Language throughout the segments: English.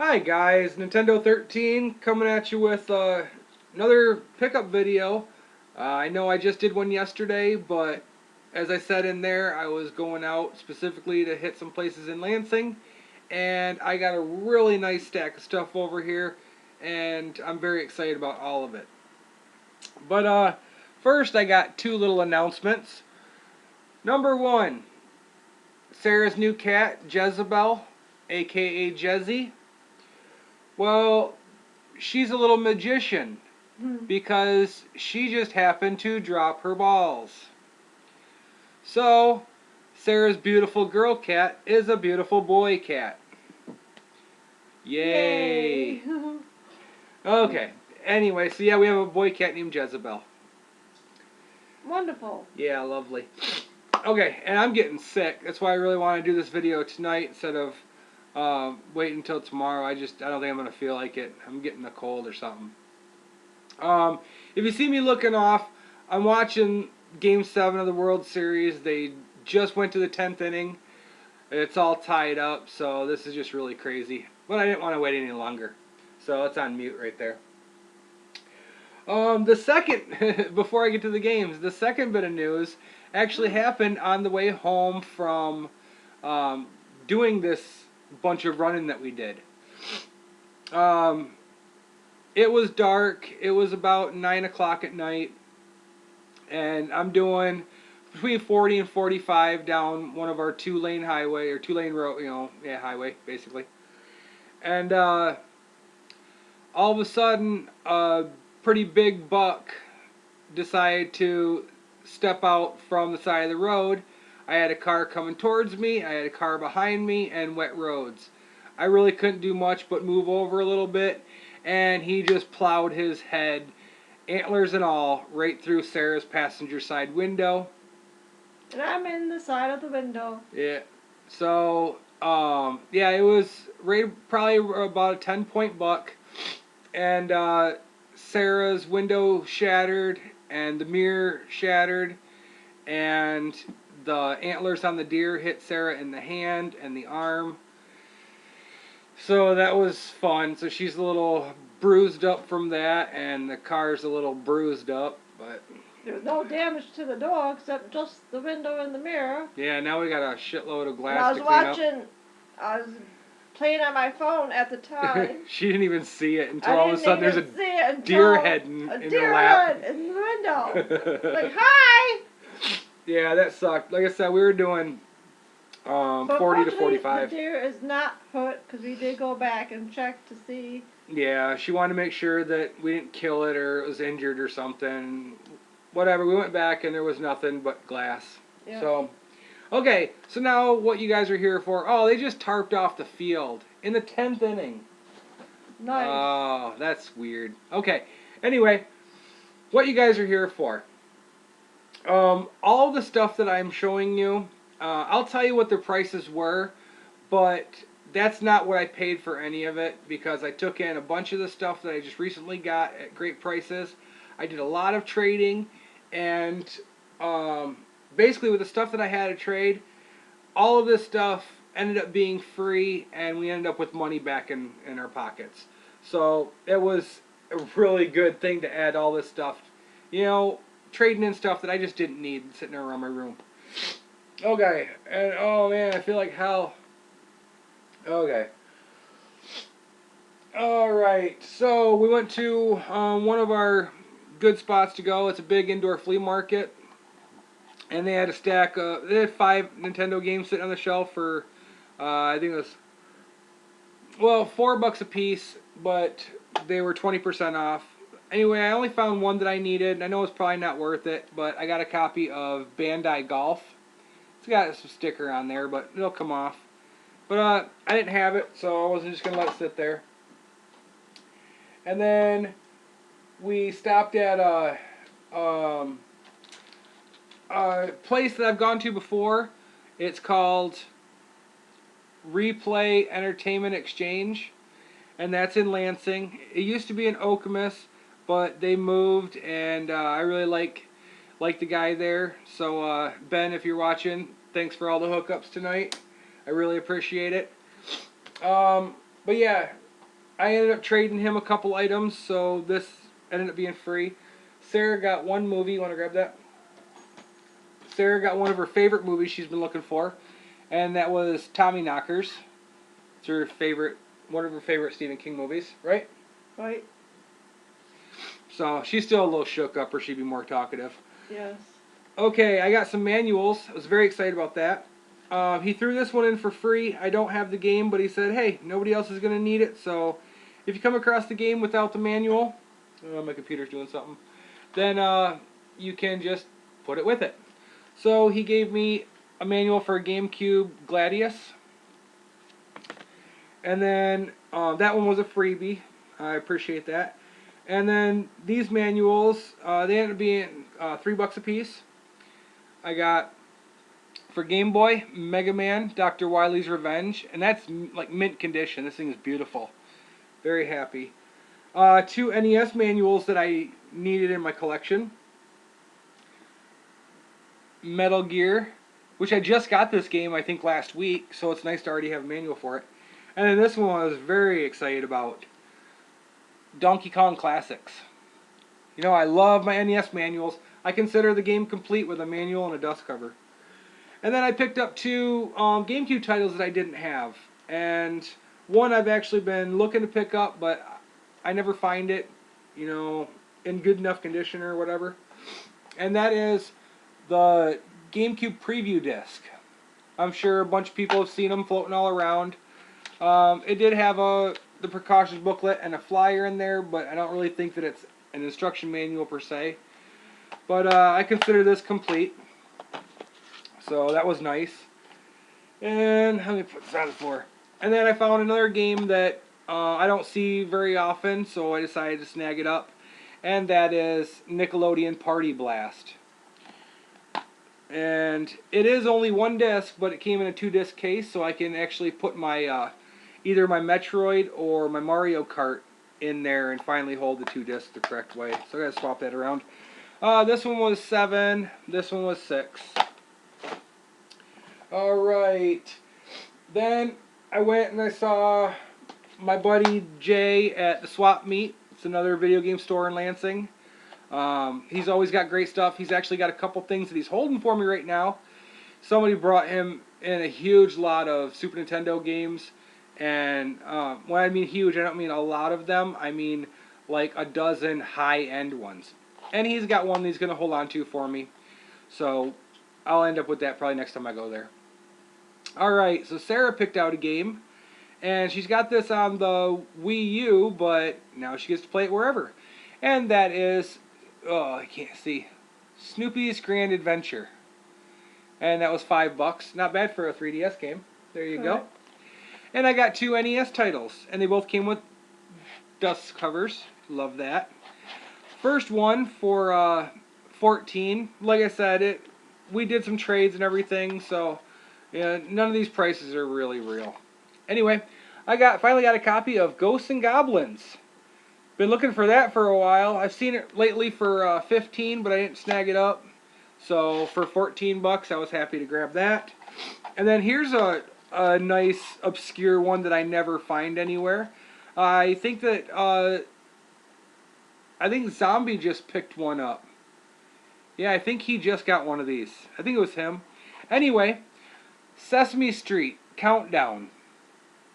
Hi guys, Nintendo 13 coming at you with another pickup video. I know I just did one yesterday, but as I said in there, I was going out specifically to hit some places in Lansing, and I got a really nice stack of stuff over here, and I'm very excited about all of it. But first I got two little announcements. Number one, Sarah's new cat, Jezebel, aka Jezzy. Well, she's a little magician because she just happened to drop her balls. So, Sarah's beautiful girl cat is a beautiful boy cat. Yay! Okay, anyway, so yeah, we have a boy cat named Jezebel. Wonderful. Yeah, lovely. Okay, and I'm getting sick. That's why I really want to do this video tonight instead of waiting until tomorrow. I don't think I'm going to feel like it. I'm getting a cold or something. If you see me looking off, I'm watching Game 7 of the World Series. They just went to the 10th inning. It's all tied up, so this is just really crazy. But I didn't want to wait any longer. So it's on mute right there. The second, before I get to the games, the second bit of news actually happened on the way home from doing this bunch of running that we did. It was dark. It was about 9 o'clock at night. And I'm doing between 40 and 45 down one of our two-lane highway, or two-lane road, highway, basically. And all of a sudden, a pretty big buck decided to step out from the side of the road. I had a car coming towards me, I had a car behind me, and wet roads. I really couldn't do much but move over a little bit, and he just plowed his head, antlers and all, right through Sarah's passenger side window. And I'm in the side of the window. Yeah. So, yeah, it was probably about a 10-point buck, and Sarah's window shattered, and the mirror shattered, and the antlers on the deer hit Sarah in the hand and the arm. So that was fun. So she's a little bruised up from that, and the car's a little bruised up, but There was no damage to the door except just the window and the mirror. yeah, now we got a shitload of And glass to clean up. I was playing on my phone at the time. She didn't even see it until all of a sudden there's a deer head in her lap. in the window. Like, hi! Yeah, that sucked. Like I said, we were doing 40 to 45. The deer is not hurt because we did go back and check to see. Yeah, she wanted to make sure that we didn't kill it or it was injured or something. Whatever, we went back and there was nothing but glass. Yeah. So, okay, so now what you guys are here for? Oh, they just tarped off the field in the 10th inning. Nice. Oh, that's weird. Okay, anyway, what you guys are here for? All the stuff that I'm showing you, I'll tell you what the prices were, but that's not what I paid for any of it because I took in a bunch of the stuff that I just recently got at great prices. I did a lot of trading, and basically with the stuff that I had to trade, all of this stuff ended up being free, and we ended up with money back in our pockets. So it was a really good thing to add all this stuff, trading in stuff that I just didn't need sitting around my room. Okay, and oh man, I feel like hell. Okay. Alright, so we went to one of our good spots to go. It's a big indoor flea market. And they had a stack of, they had 5 Nintendo games sitting on the shelf for, I think it was, well, $4 a piece, but they were 20% off. Anyway, I only found one that I needed. I know it's probably not worth it, but I got a copy of Bandai Golf. It's got some sticker on there, but it'll come off. But I didn't have it, so I wasn't just going to let it sit there. And then we stopped at a place that I've gone to before. It's called Replay Entertainment Exchange, and that's in Lansing. It used to be in Okemos, but they moved, and I really like the guy there. So Ben, if you're watching, thanks for all the hookups tonight. I really appreciate it. But yeah, I ended up trading him a couple items, so this ended up being free. Sarah got one movie. You want to grab that? Sarah got one of her favorite movies she's been looking for, and that was Tommy Knockers. It's her favorite, one of her favorite Stephen King movies, right? Right? So she's still a little shook up, or she'd be more talkative. Yes. Okay, I got some manuals. I was very excited about that. He threw this one in for free. I don't have the game, but he said, hey, nobody else is going to need it, so if you come across the game without the manual, my computer's doing something, then you can just put it with it. So he gave me a manual for GameCube Gladius. And then that one was a freebie. I appreciate that. And then these manuals, they ended up being $3 a piece. I got, for Game Boy, Mega Man, Dr. Wily's Revenge. And that's like mint condition. This thing is beautiful. Very happy. 2 NES manuals that I needed in my collection. Metal Gear, which I just got this game, I think, last week. So it's nice to already have a manual for it. And then this one I was very excited about. Donkey Kong Classics. You know, I love my NES manuals. I consider the game complete with a manual and a dust cover. And then I picked up 2 GameCube titles that I didn't have. And one I've actually been looking to pick up, but I never find it, you know, in good enough condition or whatever. And that is the GameCube preview disc. I'm sure a bunch of people have seen them floating all around. It did have the precautions booklet and a flyer in there, but I don't really think that it's an instruction manual per se. But I consider this complete. So that was nice. And let me put this on the floor. And then I found another game that I don't see very often, so I decided to snag it up. And that is Nickelodeon Party Blast. And it is only 1 disc, but it came in a 2-disc case, so I can actually put my either my Metroid or my Mario Kart in there and finally hold the 2 discs the correct way. So I gotta swap that around. This one was 7. This one was 6. Alright. Then I went and I saw my buddy Jay at the Swap Meet. It's another video game store in Lansing. He's always got great stuff. He's actually got a couple things that he's holding for me right now. Somebody brought him in a huge lot of Super Nintendo games. And when I mean huge, I don't mean a lot of them. I mean like a dozen high-end ones. And he's got one that he's going to hold on to for me. So I'll end up with that probably next time I go there. Alright, so Sarah picked out a game. And she's got this on the Wii U, but now she gets to play it wherever. And that is, oh, I can't see, Snoopy's Grand Adventure. And that was $5. Not bad for a 3DS game. There you go. And I got 2 NES titles, and they both came with dust covers. Love that. First one for $14. Like I said, we did some trades and everything, so yeah, none of these prices are really real. Anyway, I finally got a copy of Ghosts and Goblins. Been looking for that for a while. I've seen it lately for 15, but I didn't snag it up. So for 14 bucks, I was happy to grab that. And then here's a nice obscure one that I never find anywhere. I think that Zombie just picked one up. Yeah, I think he just got one of these. I think it was him. Anyway, Sesame Street Countdown.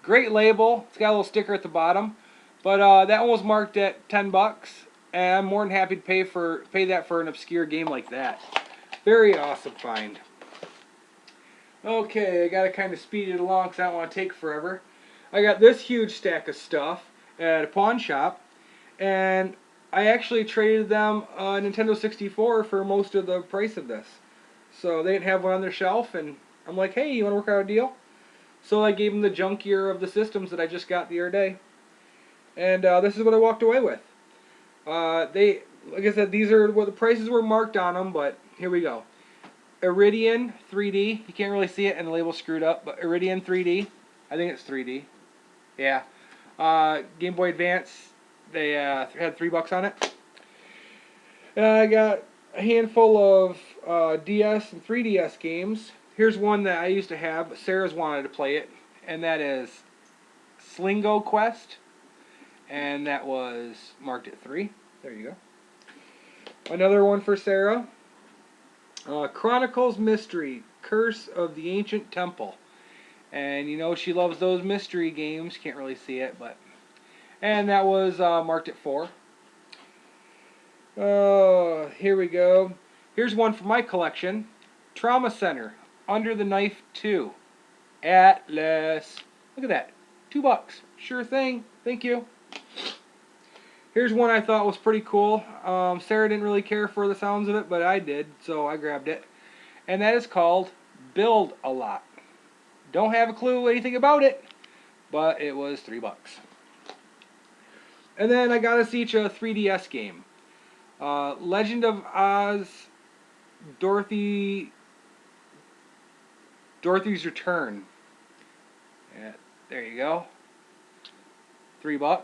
Great label. It's got a little sticker at the bottom. But that one was marked at 10 bucks. And I'm more than happy to pay that for an obscure game like that. Very awesome find. Okay, I gotta kind of speed it along because I don't want to take forever. I got this huge stack of stuff at a pawn shop. And I actually traded them a Nintendo 64 for most of the price of this. So they didn't have one on their shelf, and I'm like, hey, you want to work out a deal? So I gave them the junkier of the systems that I just got the other day. And this is what I walked away with. Like I said, these are what the prices were marked on them, but here we go. Iridian 3D. You can't really see it, and the label's screwed up, but Iridian 3D. I think it's 3D. Yeah. Game Boy Advance. They had $3 on it. I got a handful of DS and 3DS games. Here's one that I used to have, but Sarah's wanted to play it, and that is Slingo Quest. and that was marked at 3. There you go. Another one for Sarah. Chronicles Mystery, Curse of the Ancient Temple. And you know she loves those mystery games. Can't really see it, but... And that was marked at 4. Oh, here we go. Here's one for my collection. Trauma Center, Under the Knife 2. Atlas. Look at that. $2. Sure thing. Thank you. Here's one I thought was pretty cool. Sarah didn't really care for the sounds of it, but I did, so I grabbed it. And that is called Build A Lot. Don't have a clue anything about it, but it was $3. And then I got us each a 3DS game. Legend of Oz, Dorothy's Return. Yeah, there you go. $3.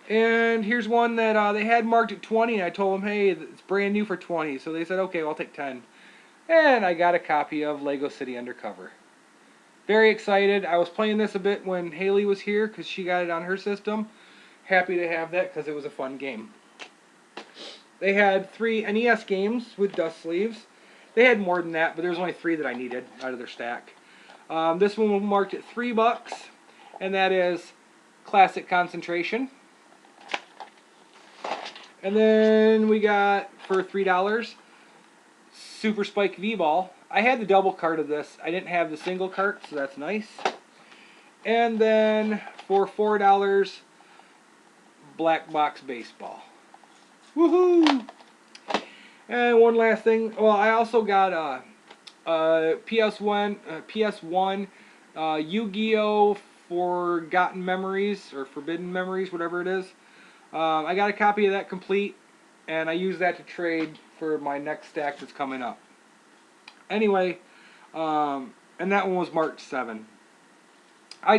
And here's one that they had marked at 20, and I told them, hey, it's brand new for 20. So they said, okay, well, I'll take 10. And I got a copy of Lego City Undercover. Very excited. I was playing this a bit when Haley was here because she got it on her system. Happy to have that because it was a fun game. They had 3 NES games with dust sleeves. They had more than that, but there was only 3 that I needed out of their stack. This one was marked at $3, and that is Classic Concentration. And then we got, for $3, Super Spike V-Ball. I had the double cart of this. I didn't have the single cart, so that's nice. And then for $4, Black Box Baseball. Woohoo! And one last thing. Well, I also got a PS1 Yu-Gi-Oh! Forgotten Memories, or Forbidden Memories, whatever it is. I got a copy of that complete, and I use that to trade for my next stack that's coming up. Anyway, and that one was marked 7. I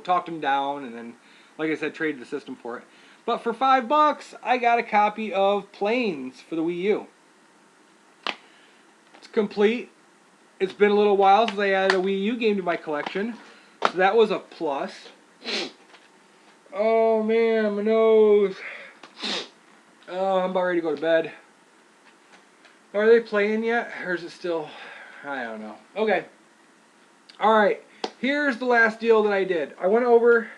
talked him down, and then, like I said, traded the system for it. But for $5, I got a copy of Planes for the Wii U. It's complete. It's been a little while since I added a Wii U game to my collection, so that was a plus. Oh man, my nose. Oh, I'm about ready to go to bed. Are they playing yet? Or is it still... I don't know. Okay. Alright. Here's the last deal that I did. I went over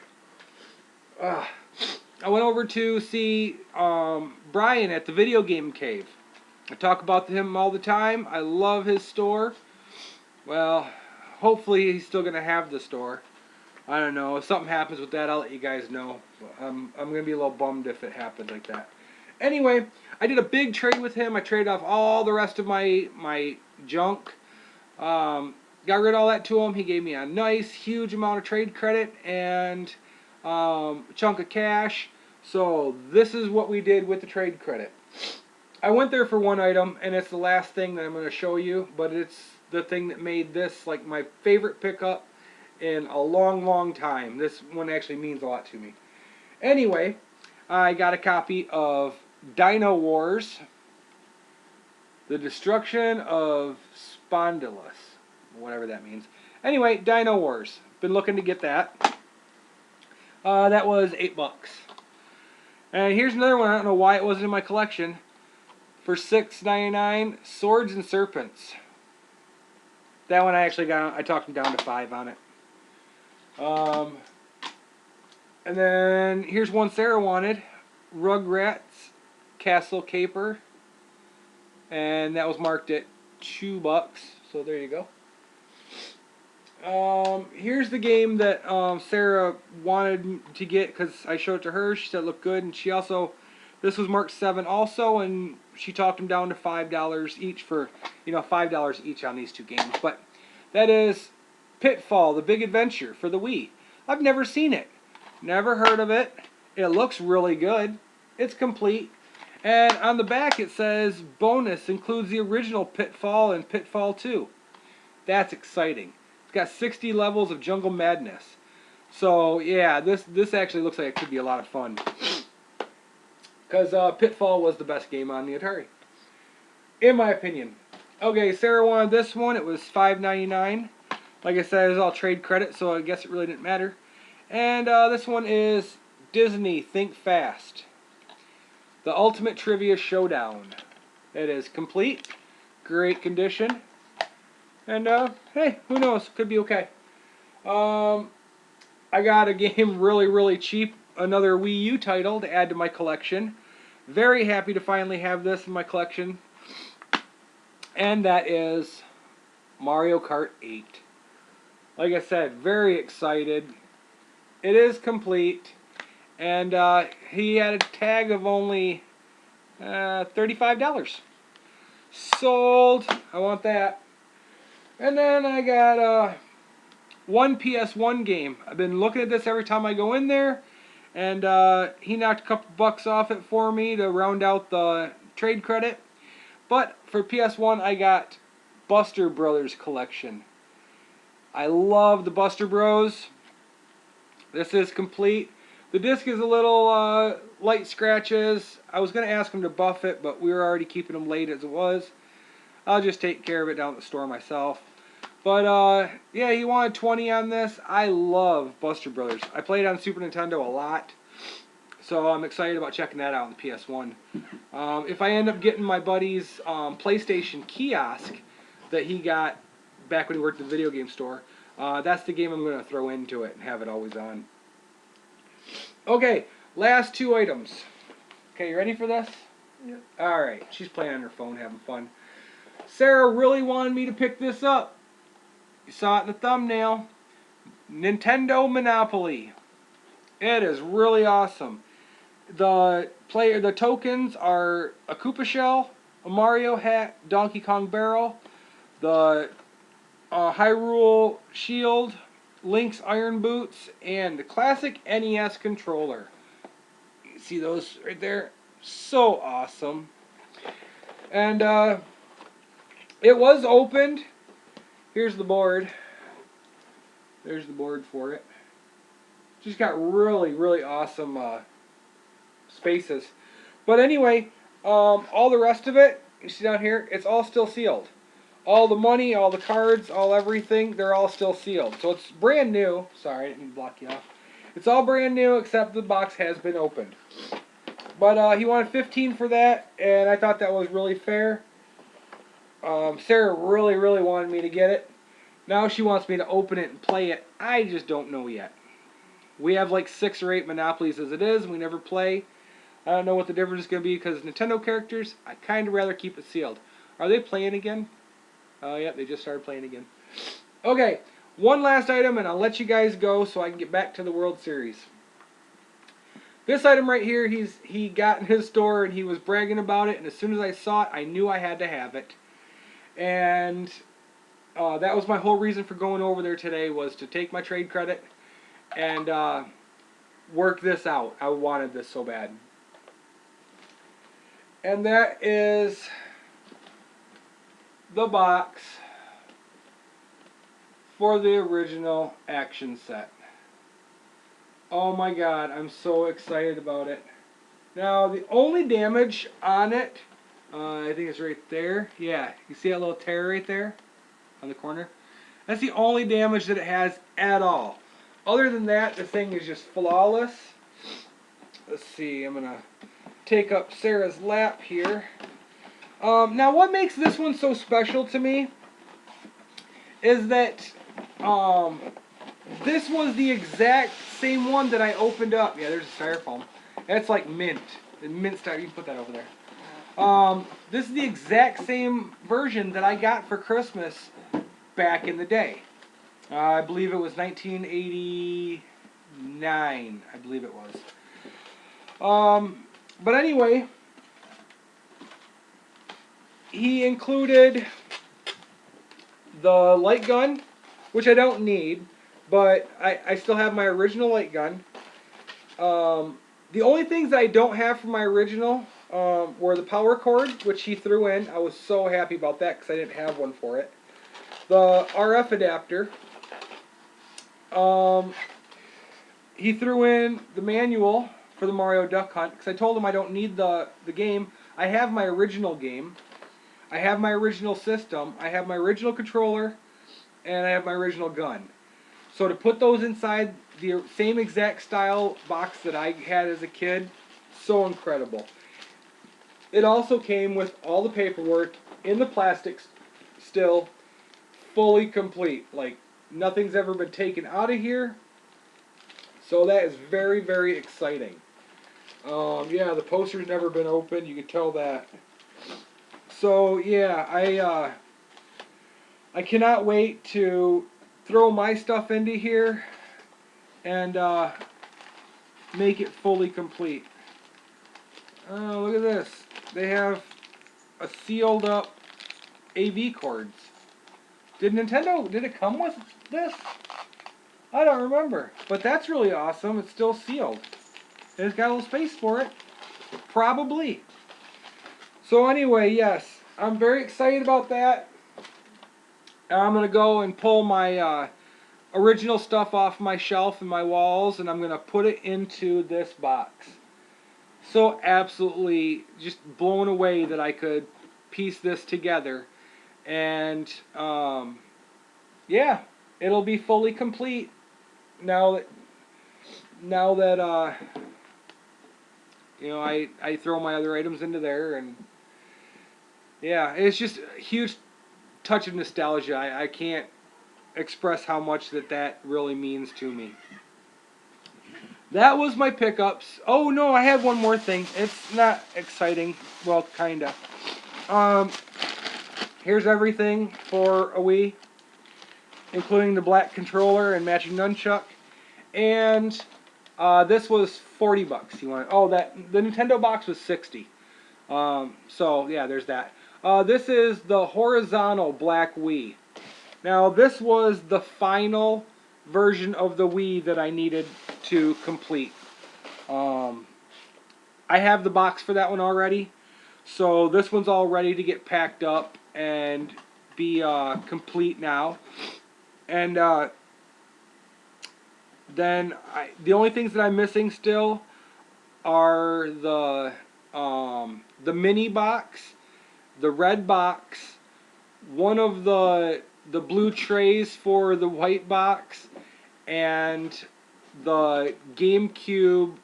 to see Brian at the Video Game Cave. I talk about him all the time. I love his store. Well, hopefully he's still going to have the store. I don't know. If something happens with that, I'll let you guys know. I'm going to be a little bummed if it happens like that. Anyway, I did a big trade with him. I traded off all the rest of my junk. Got rid of all that to him. He gave me a nice, huge amount of trade credit and a chunk of cash. So this is what we did with the trade credit. I went there for one item, and it's the last thing that I'm going to show you, but it's the thing that made this like my favorite pickup in a long, long time. This one actually means a lot to me. Anyway, I got a copy of Dino Wars, The Destruction of Spondylus, whatever that means. Anyway, Dino Wars. Been looking to get that. That was $8. And here's another one. I don't know why it wasn't in my collection. For $6.99, Swords and Serpents. That one I actually got. I talked him down to $5 on it. And then here's one Sarah wanted. Rugrats Castle Caper. And that was marked at $2. So there you go. Here's the game that Sarah wanted to get because I showed it to her. She said it looked good, and she also, this was marked 7 also, and she talked them down to $5 each for, $5 each on these 2 games. But that is Pitfall: The Big Adventure for the Wii. I've never seen it, never heard of it. It looks really good. It's complete, and on the back it says bonus includes the original Pitfall and Pitfall 2. That's exciting. Got 60 levels of jungle madness. So yeah, this actually looks like it could be a lot of fun. Because Pitfall was the best game on the Atari, in my opinion. Okay, Sarah wanted this one. It was $5.99. Like I said, it was all trade credit, so I guess it really didn't matter. And this one is Disney Think Fast. The Ultimate Trivia Showdown. It is complete. Great condition. And hey, who knows? Could be okay. I got a game really, really cheap. Another Wii U title to add to my collection. Very happy to finally have this in my collection. And that is Mario Kart 8. Like I said, very excited. It is complete. And he had a tag of only $35. Sold. I want that. And then I got one PS1 game. I've been looking at this every time I go in there. And he knocked a couple bucks off it for me to round out the trade credit. But for PS1, I got Buster Brothers Collection. I love the Buster Bros. This is complete. The disc is a little light scratches. I was going to ask him to buff it, but we were already keeping them late as it was. I'll just take care of it down at the store myself. But yeah, he wanted 20 on this. I love Buster Brothers. I played on Super Nintendo a lot, so I'm excited about checking that out on the PS1. If I end up getting my buddy's PlayStation kiosk that he got back when he worked at the video game store, that's the game I'm going to throw into it and have it always on. Okay, last two items. Okay, you ready for this? Yep. Alright, she's playing on her phone, having fun. Sarah really wanted me to pick this up. You saw it in the thumbnail. Nintendo Monopoly. It is really awesome. The tokens are a Koopa shell, a Mario hat, Donkey Kong barrel, the Hyrule shield, Link's iron boots, and the classic NES controller. You see those right there? So awesome. And it was opened. Here's the board. There's the board for it. Just got really, really awesome spaces. But anyway, all the rest of it, you see down here, it's all still sealed. All the money, all the cards, all everything, they're all still sealed. So it's brand new. Sorry, I didn't mean to block you off. It's all brand new except the box has been opened. But he wanted 15 for that, and I thought that was really fair. Sarah really, really wanted me to get it. Now she wants me to open it and play it. I just don't know yet. We have like 6 or 8 Monopolies as it is, and we never play. I don't know what the difference is going to be because Nintendo characters, I kind of rather keep it sealed. Are they playing again? Oh, yeah, they just started playing again. Okay, one last item, and I'll let you guys go so I can get back to the World Series. This item right here, he got in his store, and he was bragging about it, and as soon as I saw it, I knew I had to have it. And that was my whole reason for going over there today, was to take my trade credit and work this out. I wanted this so bad. And that is the box for the original action set. Oh my god, I'm so excited about it. Now, the only damage on it, I think it's right there. Yeah, you see that little tear right there on the corner? That's the only damage that it has at all. Other than that, the thing is just flawless. Let's see, I'm going to take up Sarah's lap here. Now, what makes this one so special to me is that this was the exact same one that I opened up. Yeah, there's a styrofoam. That's like mint. The mint style. You can put that over there. This is the exact same version that I got for Christmas back in the day. I believe it was 1989. I believe it was. But anyway, he included the light gun, which I don't need, but I still have my original light gun. The only things that I don't have from my original were the power cord, which he threw in. I was so happy about that because I didn't have one for it. The RF adapter. He threw in the manual for the Mario Duck Hunt because I told him I don't need the game. I have my original game. I have my original system. I have my original controller. And I have my original gun. So to put those inside the same exact style box that I had as a kid, so incredible. It also came with all the paperwork in the plastics, still fully complete. Like nothing's ever been taken out of here. So that is very, very exciting. Yeah, the poster's never been opened. You can tell that. So yeah, I cannot wait to throw my stuff into here and make it fully complete. Oh, look at this. They have a sealed up AV cords. Did it come with this? I don't remember. But that's really awesome. It's still sealed. And it's got a little space for it. Probably. So anyway, yes. I'm very excited about that. I'm going to go and pull my original stuff off my shelf and my walls, and I'm going to put it into this box. So absolutely just blown away that I could piece this together. And yeah, it'll be fully complete now that you know, I throw my other items into there. And yeah, it's just a huge touch of nostalgia. I can't express how much that really means to me. That was my pickups. Oh no, I have one more thing. It's not exciting. Well, kinda. Here's everything for a Wii, including the black controller and matching nunchuck. And this was $40. You want? Oh, the Nintendo box was $60. So yeah, there's that. This is the horizontal black Wii. Now this was the final version of the Wii that I needed to complete. I have the box for that one already, so this one's all ready to get packed up and be complete now. And then the only things that I'm missing still are the mini box, the red box, one of the blue trays for the white box, and the GameCube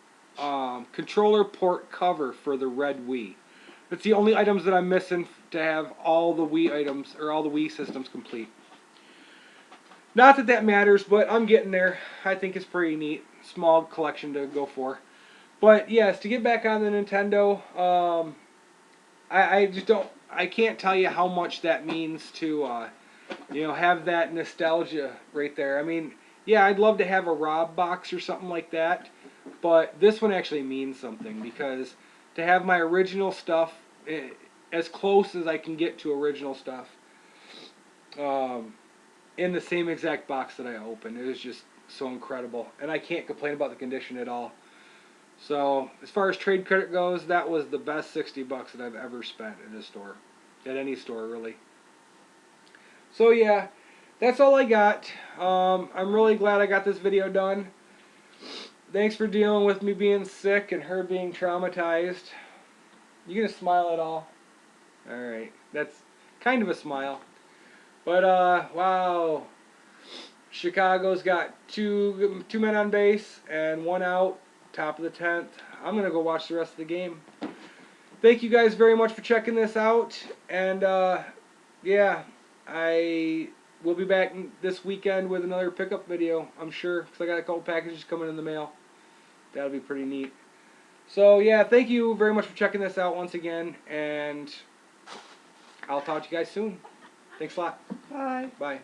controller port cover for the red Wii. That's the only items that I'm missing to have all the Wii items or all the Wii systems complete. Not that that matters, but I'm getting there. I think it's pretty neat. Small collection to go for. But yes, to get back on the Nintendo, I just don't. I can't tell you how much that means to you know, have that nostalgia right there. I mean, yeah, I'd love to have a Rob box or something like that, but this one actually means something because to have my original stuff, as close as I can get to original stuff, in the same exact box that I opened, it was just so incredible, and I can't complain about the condition at all. So as far as trade credit goes, that was the best $60 that I've ever spent at a store, at any store really. So yeah, that's all I got. I'm really glad I got this video done. Thanks for dealing with me being sick and her being traumatized. You gonna smile at all? Alright, that's kind of a smile. But wow. Chicago's got two men on base and one out, top of the 10th. I'm gonna go watch the rest of the game. Thank you guys very much for checking this out, and yeah, I will be back this weekend with another pickup video, I'm sure, because I got a couple packages coming in the mail. That'll be pretty neat. So yeah, thank you very much for checking this out once again, and I'll talk to you guys soon. Thanks a lot. Bye. Bye.